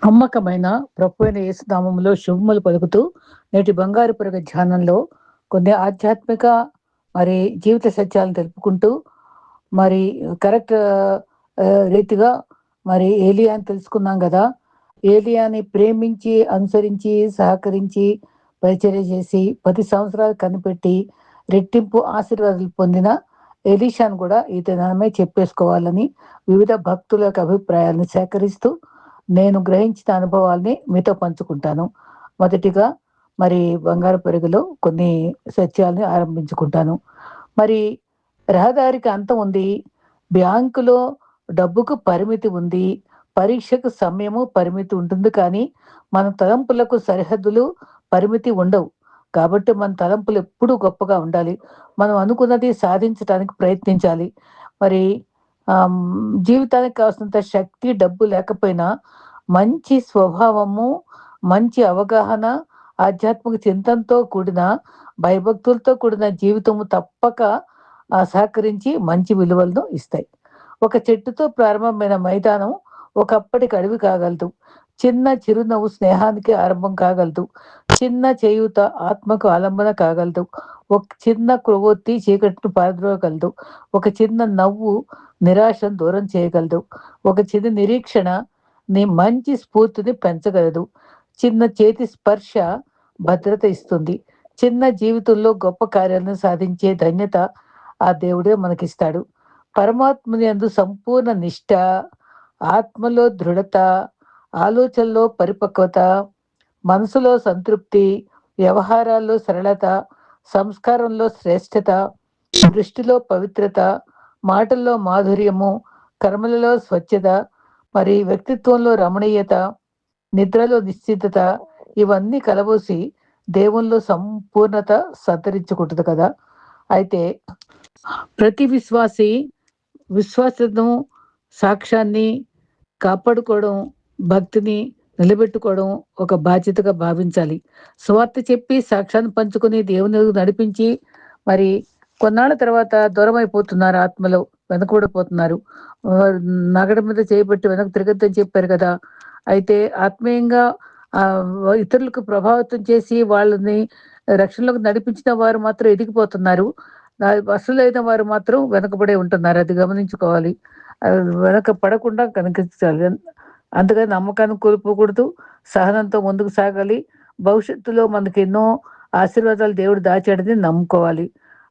నమ్మకమైన ప్రభువైన యేసు నామములో శుభములు పలుకుతూ నేటి బంగారు పొరగ ధ్యానంలో కొన్ని ఆధ్యాత్మిక మరి జీవిత సత్యాలను తెలుపుకుంటూ మరి కరెక్ట్ రీతిగా మరి ఏలియాని తెలుసుకున్నాం కదా. ఏలియాని ప్రేమించి అనుసరించి సహకరించి పరిచర్య చేసి 10 సంవత్సరాలు కనిపెట్టి రెట్టింపు ఆశీర్వాదాలు పొందిన ఎలీషాను కూడా ఈ దినమే చెప్పేసుకోవాలని వివిధ భక్తుల యొక్క అభిప్రాయాలను సేకరిస్తూ నేను గ్రహించిన అనుభవాల్ని మీతో పంచుకుంటాను. మొదటిగా మరి బంగారు పెరుగులో కొన్ని సత్యాల్ని ఆరంభించుకుంటాను. మరి రహదారికి అంతం ఉంది. బ్యాంకులో డబ్బుకు పరిమితి ఉంది. పరీక్షకు సమయము పరిమితి ఉంటుంది. కానీ మన తలంపులకు సరిహద్దులు, పరిమితి ఉండవు. కాబట్టి మన తలంపులు ఎప్పుడూ గొప్పగా ఉండాలి. మనం అనుకున్నది సాధించటానికి ప్రయత్నించాలి. మరి జీవితానికి కావాల్సినంత శక్తి, డబ్బు లేకపోయినా మంచి స్వభావము, మంచి అవగాహన, ఆధ్యాత్మిక చింతనతో కూడిన భయభక్తులతో కూడిన జీవితము తప్పక సహకరించి మంచి విలువలను ఇస్తాయి. ఒక చెట్టుతో ప్రారంభమైన మైదానం ఒకప్పటికి అడవి కాగలదు. చిన్న చిరునవ్వు స్నేహానికి ఆరంభం కాగలదు. చిన్న చేయూత ఆత్మకు ఆలంబన కాగలదు. ఒక చిన్న క్రొవ్వొత్తి చీకటిని పారద్రోలగలదు. ఒక చిన్న నవ్వు నిరాశను దూరం చేయగలదు. ఒక చిన్న నిరీక్షణ నీ మంచి స్ఫూర్తిని పెంచగలదు. చిన్న చేతి స్పర్శ భద్రత ఇస్తుంది. చిన్న జీవితంలో గొప్ప కార్యాలను సాధించే ధన్యత ఆ దేవుడే మనకిస్తాడు. పరమాత్మని యందు సంపూర్ణ నిష్ఠ, ఆత్మలో దృఢత, ఆలోచనలో పరిపక్వత, మనసులో సంతృప్తి, వ్యవహారాల్లో సరళత, సంస్కారంలో శ్రేష్టత, దృష్టిలో పవిత్రత, మాటల్లో మాధుర్యము, కర్మలలో స్వచ్ఛత, మరి వ్యక్తిత్వంలో రమణీయత, నిద్రలో నిశ్చితత, ఇవన్నీ కలబోసి దేవుల్లో సంపూర్ణత సంతరించుకుంటుంది కదా. అయితే ప్రతి విశ్వాసను, సాక్ష్యాన్ని కాపాడుకోవడం, భక్తిని నిలబెట్టుకోవడం ఒక బాధ్యతగా భావించాలి. స్వార్థ చెప్పి సాక్ష్యాన్ని పంచుకొని దేవుని నడిపించి మరి కొన్నాళ్ళ తర్వాత దూరం అయిపోతున్నారు. ఆత్మలో వెనకూడిపోతున్నారు. నగడ మీద చేయబట్టి వెనక్కి తిరగద్దని చెప్పారు కదా. అయితే ఆత్మీయంగా ఇతరులకు ప్రభావితం చేసి వాళ్ళని రక్షణలోకి నడిపించిన వారు మాత్రం ఎదిగిపోతున్నారు. అసలైన వారు మాత్రం వెనకబడే ఉంటున్నారు. అది గమనించుకోవాలి. వెనక పడకుండా కనిపించాలి. అందుకని నమ్మకాన్ని కోల్పోకూడదు. సహనంతో ముందుకు సాగాలి. భవిష్యత్తులో మనకి ఎన్నో ఆశీర్వాదాలు దేవుడు దాచాడని నమ్ముకోవాలి.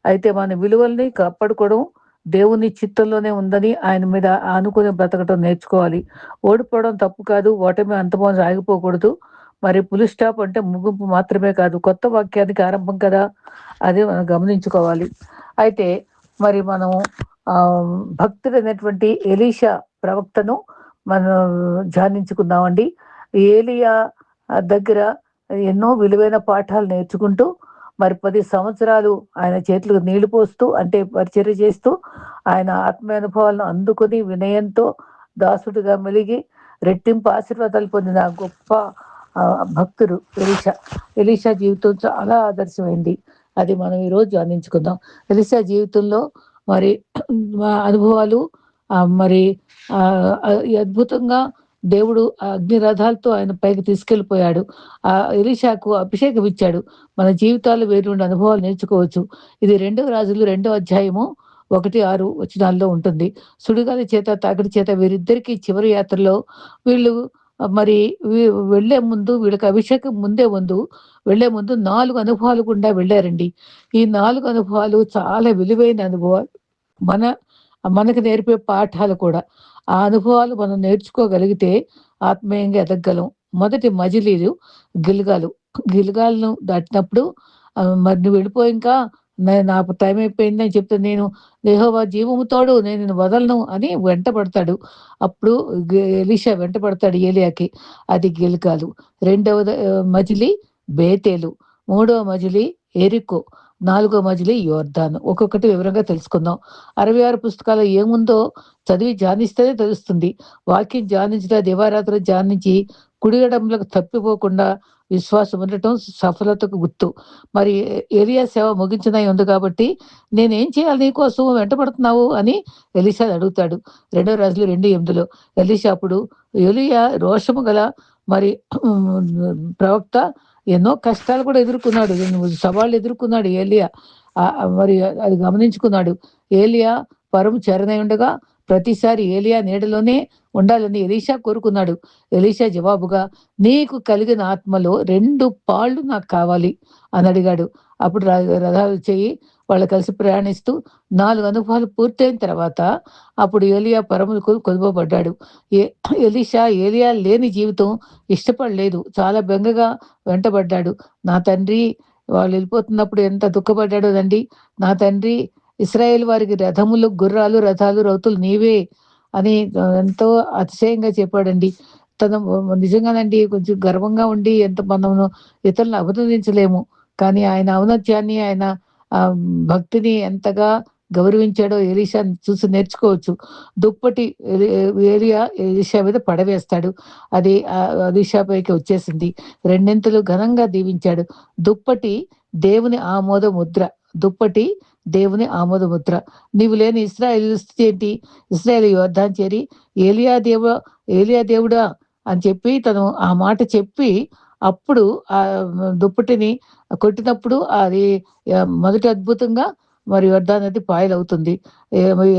అయితే మన విలువల్ని కాపాడుకోవడం దేవుని చిత్తంలోనే ఉందని ఆయన మీద ఆనుకుని బ్రతకటం నేర్చుకోవాలి. ఓడిపోవడం తప్పు కాదు. ఓటమి అంతమో ఆగిపోకూడదు. మరి పులి స్టాప్ అంటే ముగింపు మాత్రమే కాదు, కొత్త వాక్యానికి ఆరంభం కదా. అదే మనం గమనించుకోవాలి. అయితే మరి మనం భక్తుడైనటువంటి ఎలీషా ప్రవక్తను మనం ధ్యానించుకుందామండి. ఏలియా దగ్గర ఎన్నో విలువైన పాఠాలు నేర్చుకుంటూ మరి 10 సంవత్సరాలు ఆయన చేతులకు నీళ్లు పోస్తూ అంటే పరిచర్య చేస్తూ ఆయన ఆత్మానుభవాలను అందుకుని వినయంతో దాసుడిగా మెలిగి రెట్టింపు ఆశీర్వాదాలు పొందిన గొప్ప భక్తుడు ఎలీషా జీవితం చాలా ఆదర్శమైంది. అది మనం ఈరోజు ధ్యానించుకుందాం. ఎలీషా జీవితంలో మరి అనుభవాలు మరి అద్భుతంగా దేవుడు అగ్ని రథాలతో ఆయన పైకి తీసుకెళ్లిపోయాడు. ఆ ఎలీషాకు అభిషేకం ఇచ్చాడు. మన జీవితాలు వేరు అనుభవాలు నేర్చుకోవచ్చు. ఇది 2వ రాజులు 2వ అధ్యాయము 1-6 వచనాల్లో ఉంటుంది. సుడిగాలి చేత తాకిడి చేత వీరిద్దరికి చివరి యాత్రలో వీళ్ళు మరి వెళ్లే ముందు వీళ్ళకి అభిషేకం వెళ్లే ముందు 4 అనుభవాలు గుండా వెళ్ళారండి. ఈ 4 అనుభవాలు చాలా విలువైన అనుభవాలు. మనకు నేర్పే పాఠాలు కూడా. ఆ అనుభవాలు మనం నేర్చుకోగలిగితే ఆత్మీయంగా ఎదగలం. మొదటి మజిలీలు గిల్గాలును దాటినప్పుడు మరి నువ్వు వెళ్ళిపోయి ఇంకా నాకు టైం అయిపోయిందని చెప్తే నేను యెహోవా జీవము తోడు నేను నిన్ను వదలను అని వెంట పడతాడు. అప్పుడు ఎలీషా వెంట పడతాడు ఏలియాకి. అది గిల్గాలు. 2వ మజిలీ బేతేలు. 3వ మజిలీ ఎరికో. 4వ మజిలీ యోర్దాను. ఒక్కొక్కటి వివరంగా తెలుసుకుందాం. 66 పుస్తకాలు ఏముందో చదివి ధ్యానిస్తేనే తెలుస్తుంది. వాక్యం ధ్యానించడం దివారాత్రులు ధ్యానించి కుడియడంలకు తప్పిపోకుండా విశ్వాసం ఉండటం సఫలతకు గుర్తు. మరి ఏలియా సేవ ముగించినై ఉంది కాబట్టి, "నేనేం చేయాలి నీకోసం వెంటపడుతున్నావు" అని ఎలీషాని అడుగుతాడు. 2 రాజులు 2:8లో. ఎలీషా అప్పుడు, "ఏలీయా రోషము గల మరి ప్రవక్త ఎన్నో కష్టాలు కూడా ఎదుర్కొన్నాడు. సవాళ్ళు ఎదుర్కొన్నాడు ఏలియా. మరి అది గమనించుకున్నాడు. ఏలియా పరము చేరనై ఉండగా ప్రతిసారి ఏలియా నీడలోనే ఉండాలని ఎలీషా కోరుకున్నాడు. ఎలీషా జవాబుగా, "నీకు కలిగిన ఆత్మలో 2 పాళ్ళు నాకు కావాలి" అని అడిగాడు. అప్పుడు రథాలు వచ్చాయి. వాళ్ళు కలిసి ప్రయాణిస్తూ 4 అనుభవాలు పూర్తయిన తర్వాత అప్పుడు ఏలియా పరముకు కొలువబడ్డాడు. ఎ ఎలీషా ఏలియా లేని జీవితం ఇష్టపడలేదు. చాలా బెంగగా వెంటబడ్డాడు. "నా తండ్రి, వాళ్ళు వెళ్ళిపోతున్నప్పుడు ఎంత దుఃఖపడ్డాడోనండి. నా తండ్రి, ఇశ్రాయేలు వారికి రథములు, గుర్రాలు, రథాలు, రౌతులు నీవే" అని ఎంతో అతిశయంగా చెప్పాడండి. తను నిజంగానండి కొంచెం గర్వంగా ఉండి ఎంత మనము ఇతరులను అభినందించలేము. కానీ ఆయన ఔన్నత్యాన్ని, ఆయన ఆహ్, భక్తిని ఎంతగా గౌరవించాడో ఎలీషాని చూసి నేర్చుకోవచ్చు. దుప్పటి ఏలియా ఎలీషా మీద పడవేస్తాడు. అది ఎలీషా పైకి వచ్చేసింది. రెండింతలు ఘనంగా దీవించాడు. దుప్పటి దేవుని ఆమోద ముద్ర. దుప్పటి దేవుని ఆమోద ముద్ర. "నీవు లేని ఇశ్రాయేలు స్థితి ఏంటి? ఇశ్రాయేలు యోర్దాను చేరి ఏలియా దేవ ఏలియా దేవుడా" అని చెప్పి తను ఆ మాట చెప్పి అప్పుడు దుప్పటిని కొట్టినప్పుడు అది మొదటి అద్భుతంగా మరి యొర్దాను నది పాయలవుతుంది.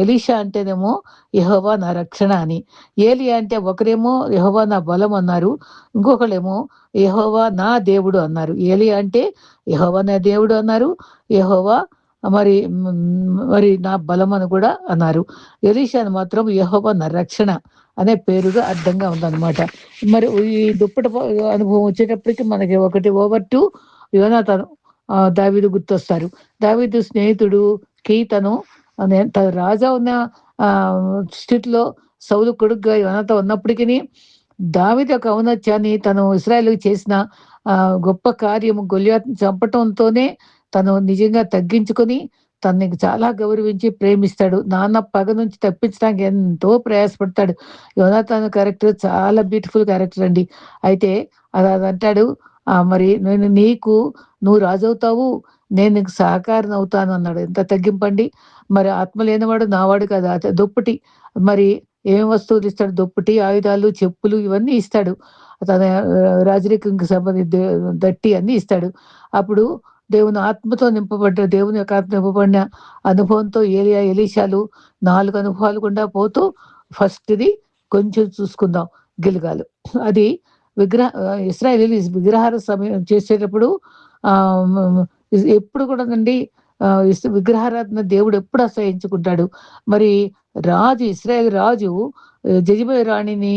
ఎలీషా అంటేనేమో యెహోవా నా రక్షణ అని. ఏలియా అంటే ఒకరేమో యెహోవా నా బలం అన్నారు. ఇంకొకళ్ళేమో యెహోవా నా దేవుడు అన్నారు. ఏలియా అంటే యెహోవా నా దేవుడు అన్నారు. యెహోవా మరి మరి నా బలం అని కూడా అన్నారు. ఎలీషాను మాత్రం యెహోవా నా రక్షణ అనే పేరుగా అర్థంగా ఉందన్నమాట. మరి ఈ దుప్పటి అనుభవం వచ్చేటప్పటికి మనకి ఒకటి ఓవర్ టు యోనాతాను, దావీదు గుర్తొస్తారు. దావీదు స్నేహితుడుకి తను రాజా ఉన్న స్థితిలో సౌలు కొడుకుగా యోనాతాను ఉన్నప్పటికిని దావీదు యొక్క ఔన్నత్యాన్ని తను ఇశ్రాయేలుకి చేసిన గొప్ప కార్యము గొల్యాతును చంపటంతోనే తను నిజంగా తగ్గించుకొని తనని చాలా గౌరవించి ప్రేమిస్తాడు. నాన్న పగ నుంచి తప్పించడానికి ఎంతో ప్రయాసపడతాడు. యోనాతాను క్యారెక్టర్ చాలా బ్యూటిఫుల్ క్యారెక్టర్ అండి. అయితే అదంటాడు, మరి నువ్వు రాజవుతావు, నేను నీకు సహకారిని అవుతాను అన్నాడు. ఎంత తగ్గింపండి. మరి ఆత్మ లేనివాడు నావాడు కదా! దుప్పటి మరి ఏం వస్తువులు ఇస్తాడు? దుప్పటి, ఆయుధాలు, చెప్పులు ఇవన్నీ ఇస్తాడు. తన రాజరికంకి సంబంధించి దట్టి అన్నీ ఇస్తాడు. అప్పుడు దేవుని ఆత్మతో నింపబడ్డ దేవుని యొక్క ఆత్మ నింపబడిన అనుభవంతో ఎలీషాలు 4 అనుభవాలు గుండా పోతూ ఫస్ట్‌ది కొంచెం చూసుకుందాం, గిల్గాలు. అది ఇశ్రాయేలీయులు విగ్రహాల సమయం చేసేటప్పుడు ఎప్పుడు కూడానండి విగ్రహారాధన దేవుడు ఎప్పుడు అసహించుకుంటాడు. మరి ఇశ్రాయేల్ రాజు జెజెబెల్ రాణిని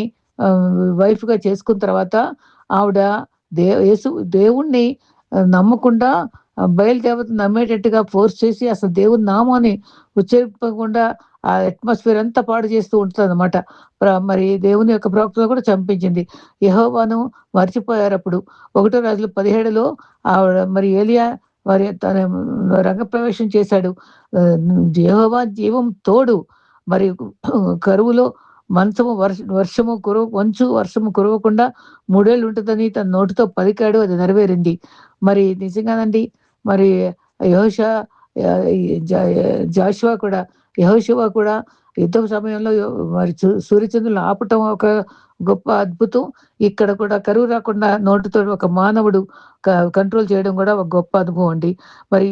వైఫ్‌గా చేసుకున్న తర్వాత ఆవిడ దేవుణ్ణి నమ్మకుండా బయలుదేవతను నమ్మేటట్టుగా ఫోర్స్ చేసి అసలు దేవుని నామాన్ని ఉచ్చరింపకుండా ఆ అట్మాస్ఫియర్ అంతా పాడు చేస్తూ ఉంటదనమాట. మరి దేవుని యొక్క ప్రవక్తను కూడా చంపించింది. యెహోవాను మర్చిపోయారప్పుడు. 1 రాజులు 17లో ఆవిడ మరి ఏలియా తన రంగప్రవేశం చేశాడు. యెహోవా జీవం తోడు. మరి కరువులో వర్షము కురవకుండా 3 ఏళ్ళు ఉంటదని తన నోటితో పలికాడు. అది నెరవేరింది. మరి నిజంగానండి. మరి యెహోషా యెహోషువ కూడా యుద్ధం సమయంలో మరి సూర్యచంద్రులను ఆపటం ఒక గొప్ప అద్భుతం. ఇక్కడ కూడా కరువు రాకుండా నోటితో ఒక మానవుడు కంట్రోల్ చేయడం కూడా ఒక గొప్ప అనుభవం అండి. మరి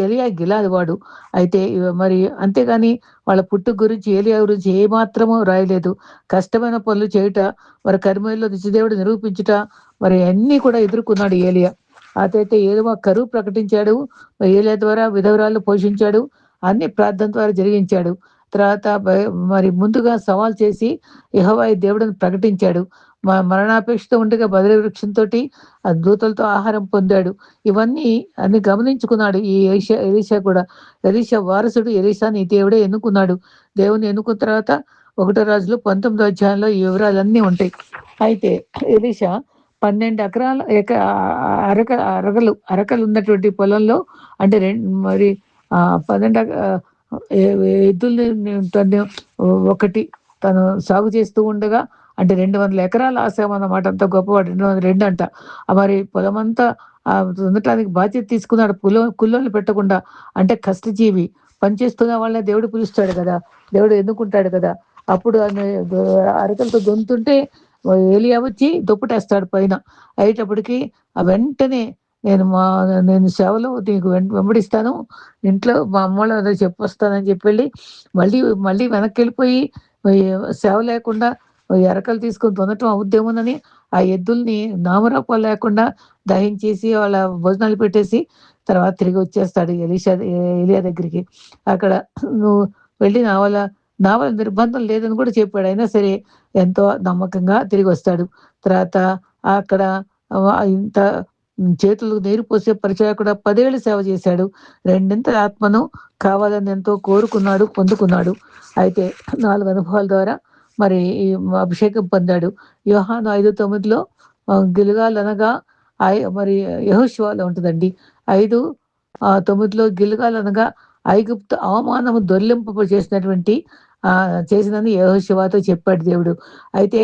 ఏలియా గిలాదు వాడు. అయితే మరి అంతేగాని వాళ్ళ పుట్టుక గురించి ఏలియా గురించి ఏమాత్రము రాయలేదు. కష్టమైన పనులు చేయుట, మరి కర్మేల్లో నిజదేవుడు నిరూపించుట, మరి అన్నీ కూడా ఎదుర్కొన్నాడు ఏలియా. అదైతే ఏదో కరువు ప్రకటించాడు. ఏలియా ద్వారా విధవరాలను పోషించాడు. అన్ని ప్రార్థన ద్వారా జరిగించాడు. తర్వాత మరి ముందుగా సవాల్ చేసి యెహోవా దేవుడని ప్రకటించాడు. మరణాపేక్షతో ఉండగా బదరి వృక్షంతోటి ఆ దూతలతో ఆహారం పొందాడు. ఇవన్నీ అన్ని గమనించుకున్నాడు ఈ ఎలీషా కూడా. ఎలీషా వారసుడు ఎలీషాని దేవుడే ఎన్నుకున్నాడు. దేవుని ఎన్నుకున్న తర్వాత 1 రాజులు 19వ అధ్యాయంలో ఈ వివరాలన్నీ ఉంటాయి. అయితే ఎలీషా 12 ఎకరాల అరకలు ఉన్నటువంటి పొలంలో అంటే మరి 12 ఎద్దుల్ని ఒకటి తను సాగు చేస్తూ ఉండగా అంటే 200 ఎకరాలు ఆసామన్నమాట. అంత గొప్పవాడు. 202 అంట. మరి పొలమంతా దున్నటానికి బాధ్యత తీసుకున్నాడు. కూలోళ్ళు పెట్టకుండా. అంటే కష్టజీవి. పనిచేస్తున్న వాళ్ళని దేవుడు పిలుస్తాడు కదా! దేవుడు ఎన్నుకుంటాడు కదా! అప్పుడు ఆయన అరకలతో దున్నుతుంటే ఏలీయా వచ్చి దుప్పటేస్తాడు పైన. అయ్యేటప్పటికి వెంటనే నేను సేవలో నీకు వెంబడిస్తాను. ఇంట్లో మా అమ్మోళ్ళతో చెప్పొస్తానని చెప్పెళ్ళి మళ్ళీ మళ్ళీ వెనక్కెళ్ళిపోయి ఈ సేవ లేకుండా ఎరకలు తీసుకొని దున్నటం అవుద్దేమోనని ఆ ఎద్దుల్ని నామరూపాలు లేకుండా దహించేసి వాళ్ళ భోజనాలు పెట్టేసి తర్వాత తిరిగి వచ్చేస్తాడు ఏలీయా దగ్గరికి. అక్కడ నువ్వు వెళ్ళి నా వల్ల నిర్బంధం లేదని కూడా చెప్పాడు. అయినా సరే ఎంతో నమ్మకంగా తిరిగొస్తాడు. తర్వాత అక్కడ ఇంత చేతులు నీరు పోసే పరిచారకుడు 10 ఏళ్ళు సేవ చేశాడు. రెండింతల ఆత్మను కావాలని ఎంతో కోరుకున్నాడు, పొందుకున్నాడు. అయితే 4 అనుభవాల ద్వారా మరి ఈ అభిషేకం పొందాడు. యోహాను 5:9లో గిల్గాల్ అనగా మరి యెహోషువలో ఉంటదండి. 5:9లో గిల్గాల్ అనగా ఐగుప్తు అవమానము దొర్లింప చేసినటువంటి చేసిందని యెహోషువతో చెప్పాడు దేవుడు. అయితే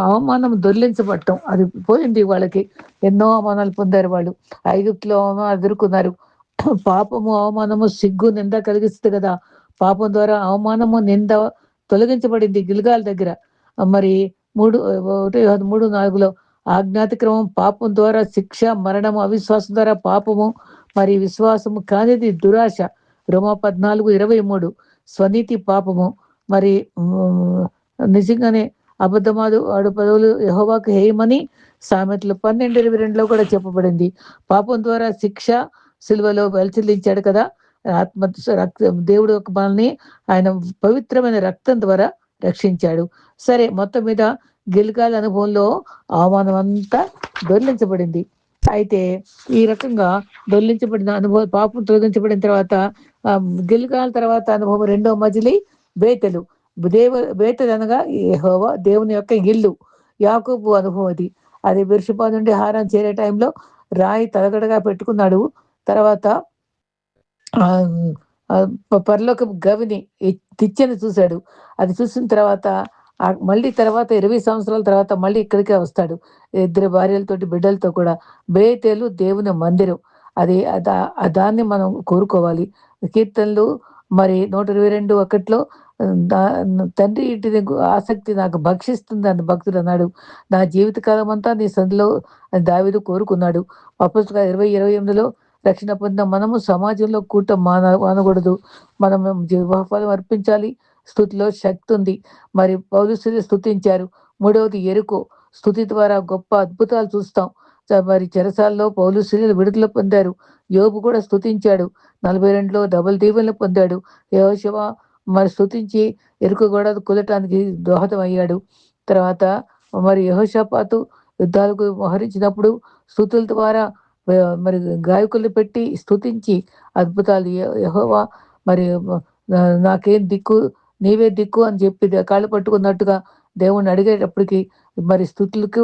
అవమానం దొర్లించబడటం అది పోయింది వాళ్ళకి. ఎన్నో అవమానాలు పొందారు వాళ్ళు. ఐగుప్తులో అవమానాలు ఎదుర్కొన్నారు. పాపము, అవమానము, సిగ్గు, నింద కలిగిస్తుంది కదా! పాపం ద్వారా అవమానము, నింద తొలగించబడింది గిల్గాల్ దగ్గర. మరి 3:4లో ఆజ్ఞాతిక్రమం పాపం ద్వారా శిక్ష, మరణము, అవిశ్వాసం ద్వారా పాపము, మరి విశ్వాసము కానిది దురాశ. రోమా 14:23 స్వనీతి పాపము. మరి నిజంగానే ఆడు పదవులు యెహోవాకు హేయమని సామెతలు 12:22లో కూడా చెప్పబడింది. పాపం ద్వారా శిక్ష సిలువలో వెలచెల్లించాడు కదా! దేవుడు మనల్ని ఆయన పవిత్రమైన రక్తం ద్వారా రక్షించాడు. సరే, మొత్తం మీద గిల్గాల్ అనుభవంలో అవమానం అంతా దొర్లించబడింది. అయితే ఈ రకంగా దొర్లించబడిన అనుభవం, పాపం తొలగించబడిన తర్వాత గిల్గాల్ తర్వాత అనుభవం రెండో మజిలీ బేతెలు. బేతెలు అనగా యెహోవా దేవుని యొక్క ఇల్లు. యాకోబు అనుభవం అది. అది బెర్షెబా నుండి హారాన్ చేరే టైంలో రాయి తలగడగా పెట్టుకున్నాడు. తర్వాత పరలోకపు గవిని తిచ్చని చూశాడు. అది చూసిన తర్వాత మళ్ళీ తర్వాత 20 సంవత్సరాల తర్వాత మళ్ళీ ఇక్కడికే వస్తాడు. 2 భార్యలతోటి, బిడ్డలతో కూడా. బేతేలు దేవుని మందిరం. అది దాన్ని మనం కోరుకోవాలి. కీర్తనలు మరి 122:1లో తండ్రి ఇంటిని ఆసక్తి నాకు భక్షిస్తుంది అని భక్తుడు అన్నాడు. నా జీవితకాలం అంతా నీ సందులో దావీదు కోరుకున్నాడు. అపొస్తలుల 20:28లో రక్షణ పొందిన మనము సమాజంలో కూటం మానకూడదు. మనం జీవఫలం అర్పించాలి. స్తుతిలో శక్తి ఉంది. మరి పౌలుస్తులు స్తుతించారు. 3వది ఎరుకో. స్తుతి ద్వారా గొప్ప అద్భుతాలు చూస్తాం. మరి చెరసాల్లో పౌలుస్తులు విడుదల పొందారు. యోబు కూడా స్తుతించాడు. 42లో డబుల్ దీవెనలు పొందాడు. యెహోషువ మరి స్తుతించి ఎరుక గోడ కూలటానికి దోహదం అయ్యాడు. తర్వాత మరి యెహోషాపాతు యుద్ధాలకు మోహరించినప్పుడు స్తుతుల ద్వారా మరి గాయకులు పెట్టి స్తుతించి అద్భుతాలు యెహోవా మరి నాకేం దిక్కు, నీవే దిక్కు అని చెప్పి కాళ్ళు పట్టుకున్నట్టుగా దేవుణ్ణి అడిగేటప్పటికి మరి స్తుతులకు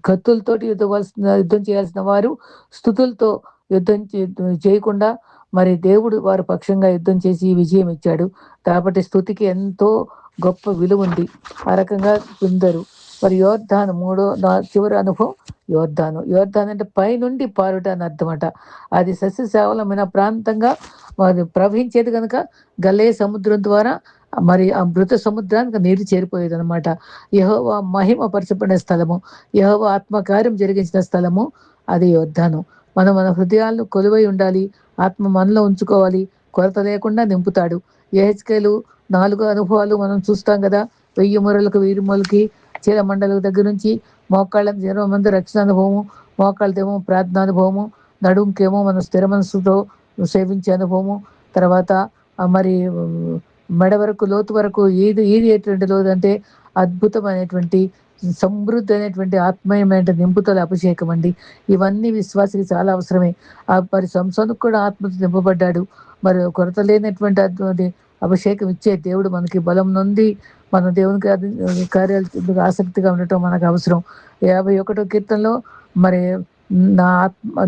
కత్తులతోటి యుద్ధం చేయాల్సిన వారు స్తుతులతో యుద్ధం చేయకుండా మరి దేవుడు వారి పక్షంగా యుద్ధం చేసి విజయం ఇచ్చాడు. కాబట్టి స్తుతికి ఎంతో గొప్ప విలువ ఉంది. ఆ రకంగా పొందారు. మరి యోర్ధాను చివరి అనుభవం యోర్ధాను అంటే పైనుండి పారుట అని అర్థమట. అది సస్యశ్యామలమైన ప్రాంతంగా మరి ప్రవహించేది కనుక గల్లే సముద్రం ద్వారా మరి ఆ మృత సముద్రానికి నీరు చేరిపోయేది అనమాట. యెహోవా మహిమ పరచబడిన స్థలము, యెహోవా ఆత్మకార్యం జరిగించిన స్థలము అది యోర్ధాను. మన హృదయాలను కొలువై ఉండాలి. ఆత్మ మనలో ఉంచుకోవాలి. కొరత లేకుండా నింపుతాడు. యెహెజ్కేలు 4 అనుభవాలు మనం చూస్తాం కదా. 1000 మొరలకు 1000 మొరలకి చీల మండలం దగ్గర నుంచి మోకాళ్ళకి 20 మంది రక్షణ అనుభవము, మోకాళ్ళదేమో ప్రార్థనానుభవము, నడుంకేమో మన స్థిర మనసుతో సేవించే అనుభవము. తర్వాత మరి మెడ వరకు లోతు వరకు ఈది ఎటువంటి లోతు అంటే అద్భుతమైనటువంటి సమృద్ధి అయినటువంటి ఆత్మీయమైన నింపుదల అభిషేకం అండి. ఇవన్నీ విశ్వాసికి చాలా అవసరమే. మరి సంసోనుకు కూడా ఆత్మతో నింపబడ్డాడు. మరి కొరత లేనటువంటి అభిషేకం ఇచ్చే దేవుడు మనకి బలం నొంది మన దేవునికి కార్యాలు ఆసక్తిగా ఉండటం మనకు అవసరం. 51వ కీర్తనలో మరి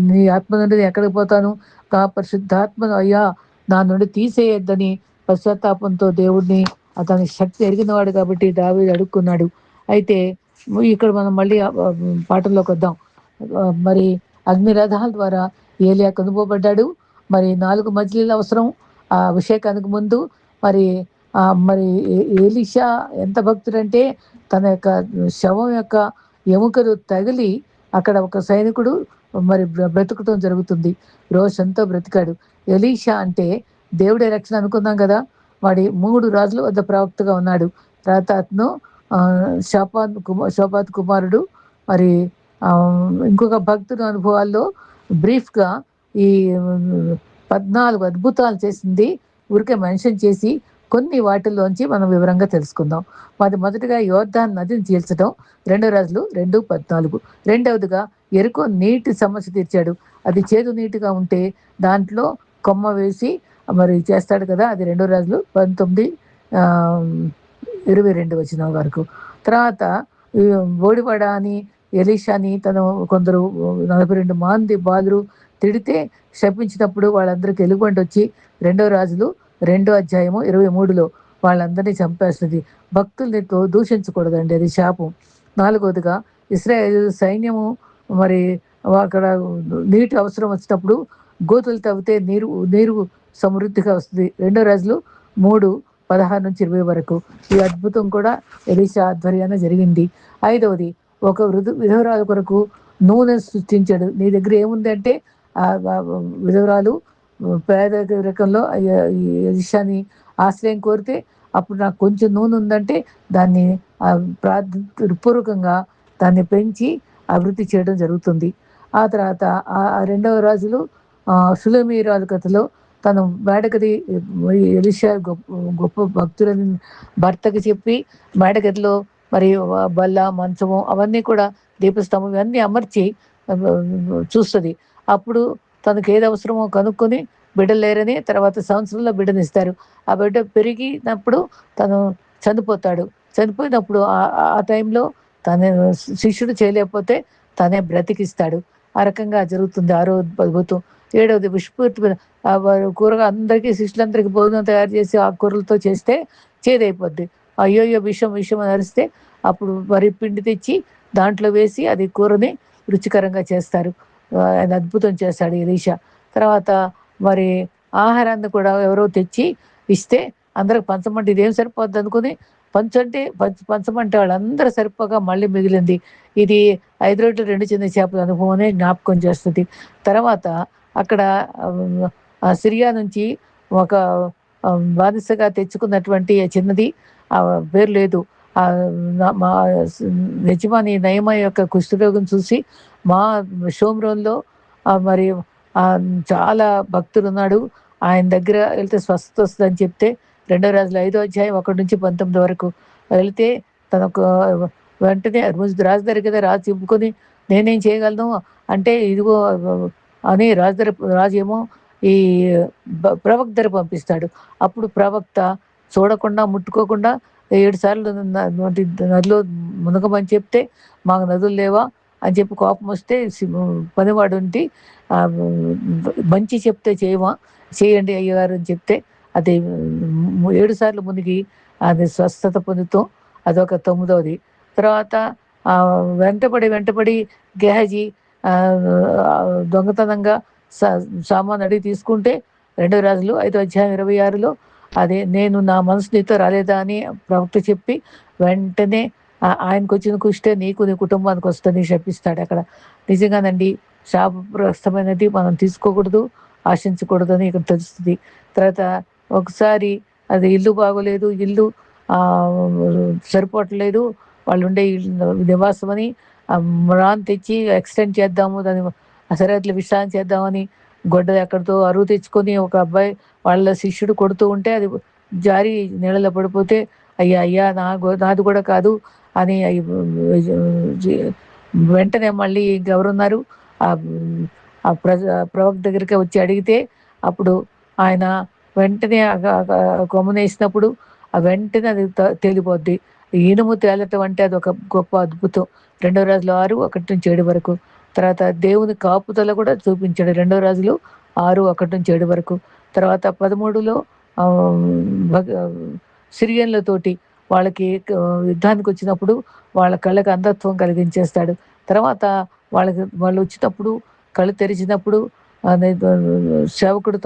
నీ ఆత్మ నుండి ఎక్కడికి పోతాను, నా పరిశుద్ధాత్మను అయ్యా నా నుండి తీసేయొద్దని పశ్చాత్తాపంతో దేవుడిని అతని శక్తి ఎరిగినవాడు కాబట్టి దావీదు అడుక్కున్నాడు. అయితే ఇక్కడ మనం మళ్ళీ పాఠంలోకి వద్దాం. మరి అగ్ని రథాల ద్వారా ఏలియా కొనుక్కోబడ్డాడు. మరి 4 మజిలీలు అవసరం ఆ అభిషేకానికి ముందు. మరి మరి ఎలీషా ఎంత భక్తుడంటే తన యొక్క శవం యొక్క ఎముకలు తగిలి అక్కడ ఒక సైనికుడు మరి బ్రతుకటం జరుగుతుంది. రోజంతా బ్రతికాడు. ఎలీషా అంటే దేవుడే రక్షణ అనుకున్నాం కదా. వాడి 3 రాజుల వద్ద ప్రవక్తగా ఉన్నాడు. తర్వాత అతను షోపాత్ కుమారుడు. మరి ఇంకొక భక్తుని అనుభవాల్లో బ్రీఫ్గా ఈ 14 అద్భుతాలు చేసింది ఊరికే మెన్షన్ చేసి కొన్ని వాటిల్లోంచి మనం వివరంగా తెలుసుకుందాం. మొదటిగా యోర్దాను నదిని చీల్చడం, 2 రాజులు 2:14. రెండవదిగా ఎరుకో నీటి సమస్య తీర్చాడు. అది చేదు నీటిగా ఉంటే దాంట్లో కొమ్మ వేసి మరి చేస్తాడు కదా, అది 2 రాజులు 19:22 వరకు. తర్వాత బోడిపడ అని ఎలీషాని తను కొందరు 42 మంది బాలురు తిడితే శపించినప్పుడు వాళ్ళందరికీ ఎలుగుబంటి వచ్చి 2 రాజులు 2:23లో వాళ్ళందరినీ చంపేస్తుంది. భక్తుల్ని దూషించకూడదండి, అది శాపం. 4వదిగా ఇశ్రాయేలు సైన్యము మరి అక్కడ నీటి అవసరం వచ్చినప్పుడు గోతులు తవ్వితే నీరు సమృద్ధిగా వస్తుంది. 2 రాజులు 3:16-20 వరకు. ఈ అద్భుతం కూడా ఎలీషా ఆధ్వర్యాన జరిగింది. 5వది ఒక విధవరాలు కొరకు నూనె సృష్టించాడు. నీ దగ్గర ఏముంది అంటే విధవరాలు పేదరికంలో ఎలీషాని ఆశ్రయం కోరితే అప్పుడు నాకు కొంచెం నూనె ఉందంటే దాన్ని పూర్వకంగా దాన్ని పెంచి అభివృద్ధి చేయడం జరుగుతుంది. ఆ తర్వాత 2వ రాజులు సులమీరాలు కథలో తను మేడగది ఎలీషా గొప్ప భక్తులని భర్తకి చెప్పి మేడగదిలో మరి బల్ల మంచము అవన్నీ కూడా దీపస్తంభం ఇవన్నీ అమర్చి చూస్తుంది. అప్పుడు తనకు ఏది అవసరమో కనుక్కొని బిడ్డలు లేరని తర్వాత సంవత్సరంలో బిడ్డనిస్తారు. ఆ బిడ్డ పెరిగినప్పుడు తను చనిపోతాడు. చనిపోయినప్పుడు ఆ టైంలో తన శిష్యుడు చేయలేకపోతే తనే బ్రతికిస్తాడు. ఆ రకంగా జరుగుతుంది. 6వ అద్భుతం. 7వది విష్పూర్తి కూరగా అందరికీ శిష్యులందరికీ భోజనం తయారు చేసి ఆ కూరలతో చేస్తే చేదైపోద్ది. అయ్యోయ్యో విషం అని అరిస్తే అప్పుడు వరి పిండి తెచ్చి దాంట్లో వేసి అది కూరని రుచికరంగా చేస్తారు. ఆయన అద్భుతం చేస్తాడు ఎలీషా. తర్వాత మరి ఆహారాన్ని కూడా ఎవరో తెచ్చి ఇస్తే అందరికి పంచమంటే ఇదేం సరిపోద్ది అనుకుని పంచమంటే వాళ్ళందరూ సరిపోగా మళ్ళీ మిగిలింది. ఇది 5 రొట్టెలు 2 చిన్న చేపల అనుభవమే జ్ఞాపకం చేస్తుంది. తర్వాత అక్కడ సిరియా నుంచి ఒక బానిసగా తెచ్చుకున్నటువంటి చిన్నది పేరు లేదు, మా యజమాని నయమ యొక్క కుష్ఠరోగం చూసి మా షోమ్రోన్లో మరి చాలా భక్తులున్నాడు, ఆయన దగ్గర వెళ్తే స్వస్థత వస్తుందని చెప్తే 2 రాజులు 5:1-19 వరకు వెళితే తనకు వెంటనే రాజు దగ్గర కదా, రాజు చెప్పుకొని నేనేం చేయగలను అంటే ఇదిగో అని రాజు ఏమో ఈ ప్రవక్త దగ్గర పంపిస్తాడు. అప్పుడు ప్రవక్త చూడకుండా ముట్టుకోకుండా 7 సార్లు నదిలో మునగమని చెప్తే మాకు నదులు లేవా అని చెప్పి కోపం వస్తే పనివాడు ఉండి మంచి చెప్తే చేయండి అయ్యగారు అని చెప్తే అది 7 సార్లు మునిగి అది స్వస్థత పొందుతాం. అదొక 9వది. తర్వాత వెంటపడి గెహజీ దొంగతనంగా సామాన్ అడిగి తీసుకుంటే 2 రాజులు 5:26లో అదే నేను నా మనసు నీతో రాలేదా అని ప్రవక్త చెప్పి వెంటనే ఆయనకు వచ్చిన కుష్టే నీకు నీ కుటుంబానికి వస్తుంది శపిస్తాడు. అక్కడ నిజంగానండి శాపగ్రస్తమైనది మనం తీసుకోకూడదు, ఆశించకూడదు అని ఇక్కడ తెలుస్తుంది. తర్వాత ఒకసారి అది ఇల్లు బాగోలేదు, ఇల్లు సరిపోవట్లేదు, వాళ్ళు ఉండే నివాసం అని రాన్ తెచ్చి ఎక్స్టెండ్ చేద్దాము, దాన్ని సరిహద్దులు విశ్రాంతి చేద్దామని గొడ్డ ఎక్కడితో అరువు తెచ్చుకొని ఒక అబ్బాయి వాళ్ళ శిష్యుడు కొడుతూ ఉంటే అది జారి నీళ్ళలో పడిపోతే అయ్యా నాది కూడా కాదు అని వెంటనే మళ్ళీ ఇంకెవరున్నారు ప్రవక్త దగ్గరికి వచ్చి అడిగితే అప్పుడు ఆయన వెంటనే కొమ్మనేసినప్పుడు వెంటనే అది తేలిపోద్ది. ఇనుము తేలటం అంటే అది ఒక గొప్ప అద్భుతం. 2 రాజులు 6:1-7 వరకు. తర్వాత దేవుని కాపుదల కూడా చూపించాడు. 2 రాజులు 6:1-7 వరకు. తర్వాత 13లో సిరియన్లతోటి వాళ్ళకి యుద్ధానికి వచ్చినప్పుడు వాళ్ళ కళ్ళకి అంధత్వం కలిగించేస్తాడు. తర్వాత వాళ్ళు వచ్చినప్పుడు కళ్ళు తెరిచినప్పుడు సేవకుడు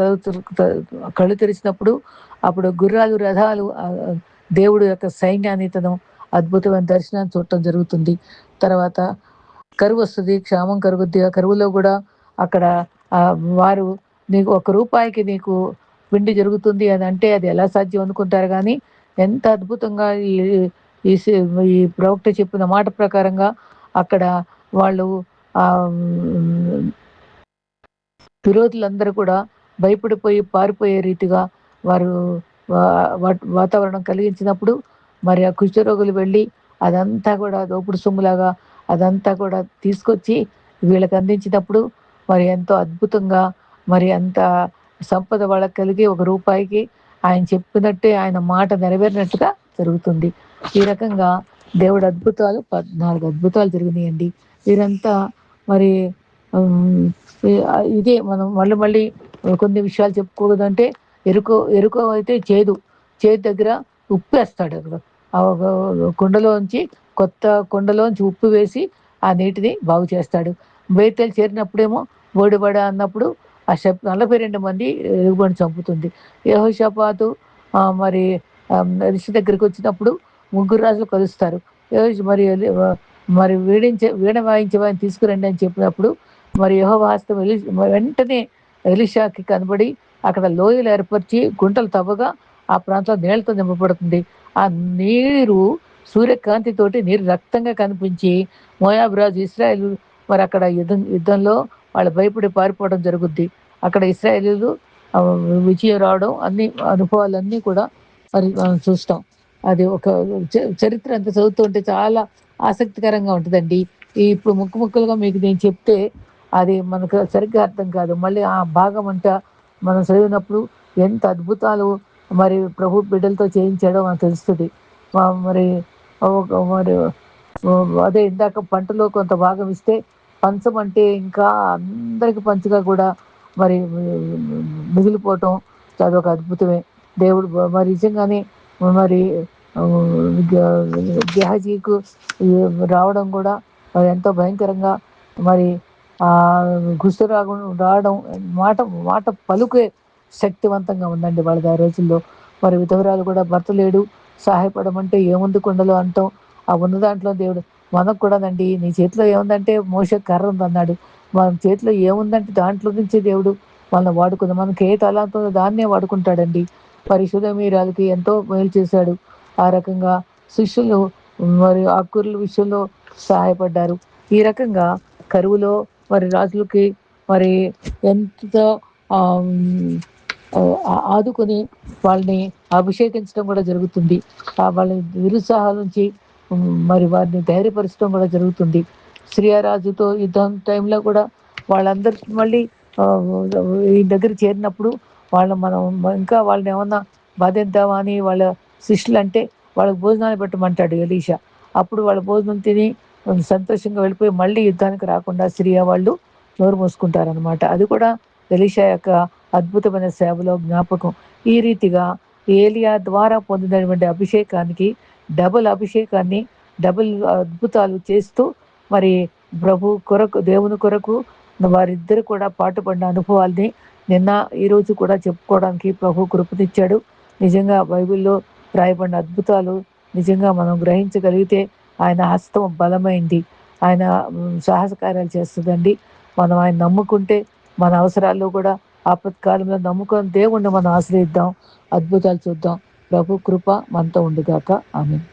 కళ్ళు తెరిచినప్పుడు అప్పుడు గుర్రాలు, రథాలు, దేవుడు యొక్క సైన్యాన్ని తను అద్భుతమైన దర్శనాన్ని చూడటం జరుగుతుంది. తర్వాత కరువు వస్తుంది, క్షామం కరుగుద్ది. ఆ కరువులో కూడా అక్కడ వారు నీకు ₹1 నీకు పిండి జరుగుతుంది అని అంటే అది ఎలా సాధ్యం అనుకుంటారు కానీ, ఎంత అద్భుతంగా ఈ ఈ సి ఈ ప్రవక్త చెప్పిన మాట ప్రకారంగా అక్కడ వాళ్ళు విరోధులందరూ కూడా భయపడిపోయి పారిపోయే రీతిగా వారు వాతావరణం కలిగించినప్పుడు మరి ఆ కుష్ఠరోగులు వెళ్ళి అదంతా కూడా దోపుడు సొమ్ములాగా అదంతా కూడా తీసుకొచ్చి వీళ్ళకి అందించినప్పుడు మరి ఎంతో అద్భుతంగా మరి అంత సంపద వాళ్ళకి కలిగి ₹1 ఆయన చెప్పినట్టే ఆయన మాట నెరవేరినట్టుగా జరుగుతుంది. ఈ రకంగా దేవుడు అద్భుతాలు 14 అద్భుతాలు జరిగినాయండి. వీరంతా మరి ఇదే మనం మళ్ళీ మళ్ళీ కొన్ని విషయాలు చెప్పుకోవద్దంటే ఎరుకో అయితే చేదు దగ్గర ఉప్పేస్తాడు. ఆ కుండలోంచి కొత్త కుండలోంచి ఉప్పు వేసి ఆ నీటిని బాగు చేస్తాడు. బేతేలు చేరినప్పుడేమో బోడిబడ అన్నప్పుడు ఆ 42 మంది ఎలుగుబంటి చంపుతుంది. యెహోషాపాతు మరి రిషి దగ్గరికి వచ్చినప్పుడు ముగ్గురు రాజులు కలుస్తారు. మరి వీణ వాయించే వారిని తీసుకురండి అని చెప్పినప్పుడు మరి యెహోవా హస్తం వెంటనే ఎలీషాకి కనబడి అక్కడ లోయలు ఏర్పరిచి గుంటలు తవ్వగా ఆ ప్రాంతం నీళ్లతో నింపబడుతుంది. ఆ నీరు సూర్యకాంతితోటి నీరు రక్తంగా కనిపించి మోయాబు రాజు ఇశ్రాయేలు మరి అక్కడ యుద్ధంలో వాళ్ళు భయపడి పారిపోవడం జరుగుద్ది. అక్కడ ఇశ్రాయేలీయులు విజయం రావడం అన్ని అనుభవాలన్నీ కూడా మరి మనం చూస్తాం. అది ఒక చరిత్ర అంతా చదువుతుంటే చాలా ఆసక్తికరంగా ఉంటుందండి. ఇప్పుడు ముక్కలుగా మీకు నేను చెప్తే అది మనకు సరిగ్గా అర్థం కాదు. మళ్ళీ ఆ భాగం అంతా మనం చదివినప్పుడు ఎంత అద్భుతాలు మరి ప్రభు బిడ్డలతో చేయించాడో మనకు తెలుస్తుంది. మరి మరి అదే ఇందాక పంటలో కొంత భాగం ఇస్తే పంచం అంటే ఇంకా అందరికి పంచగా కూడా మరి మిగిలిపోవటం అదొక అద్భుతమే. దేవుడు మరి నిజంగానే మరి గెహజీకు రావడం కూడా మరి ఎంతో భయంకరంగా మరి కుష్ఠరోగం రావడం మాట మాట పలుకే శక్తివంతంగా ఉందండి వాళ్ళది ఆ రోజుల్లో. మరి విధవరాలు కూడా భర్త లేడు సహాయపడమంటే ఏముంది కుండలో అంటాం. ఆ ఉన్న దాంట్లో దేవుడు మనకు కూడానండి నీ చేతిలో ఏముందంటే మోషే కర్ర ఉందన్నాడు. మన చేతిలో ఏముందంటే దాంట్లో నుంచి దేవుడు మనల్ని వాడుకుందాం. మనకి ఏ తలాంతో దాన్నే వాడుకుంటాడండి. పరిశుధమీరాలకి ఎంతో మేలు చేశాడు. ఆ రకంగా శిష్యులు మరి ఆకుకూరల విషయంలో సహాయపడ్డారు. ఈ రకంగా కరువులో మరి రాజులకి మరి ఎంతో ఆదుకొని వాళ్ళని అభిషేకించడం కూడా జరుగుతుంది. వాళ్ళ నిరుత్సాహాల నుంచి మరి వారిని ధైర్యపరచడం కూడా జరుగుతుంది. సిరియా యుద్ధం టైంలో కూడా వాళ్ళందరూ మళ్ళీ ఈ దగ్గర చేరినప్పుడు మనం ఇంకా వాళ్ళని ఏమన్నా బాధిద్దామా అని వాళ్ళ శిష్యులు అంటే వాళ్ళకి భోజనాలు పెట్టమంటాడు ఎలీషా. అప్పుడు వాళ్ళ భోజనం తిని సంతోషంగా వెళ్ళిపోయి మళ్ళీ యుద్ధానికి రాకుండా సిరియా వాళ్ళు నోరు మూసుకుంటారనమాట. అది కూడా ఎలీషా యొక్క అద్భుతమైన సేవలో జ్ఞాపకం. ఈ రీతిగా ఏలియా ద్వారా పొందినటువంటి అభిషేకానికి డబుల్ అభిషేకాన్ని డబుల్ అద్భుతాలు చేస్తూ మరి దేవుని కొరకు వారిద్దరు కూడా పాటుపడిన అనుభవాల్ని నిన్న ఈరోజు కూడా చెప్పుకోవడానికి ప్రభు కృపనిచ్చాడు. నిజంగా బైబిల్లో రాయబడిన అద్భుతాలు నిజంగా మనం గ్రహించగలిగితే ఆయన హస్తం బలమైంది. ఆయన సాహస కార్యాలు చేస్తుందండి. మనం ఆయన నమ్ముకుంటే మన అవసరాల్లో కూడా ఆపత్కాలంలో నమ్ముకొని దేవుణ్ణి మనం ఆశ్రయిద్దాం, అద్భుతాలు చూద్దాం. ప్రభు కృప మనతో ఉండుగాక. ఆమేన్.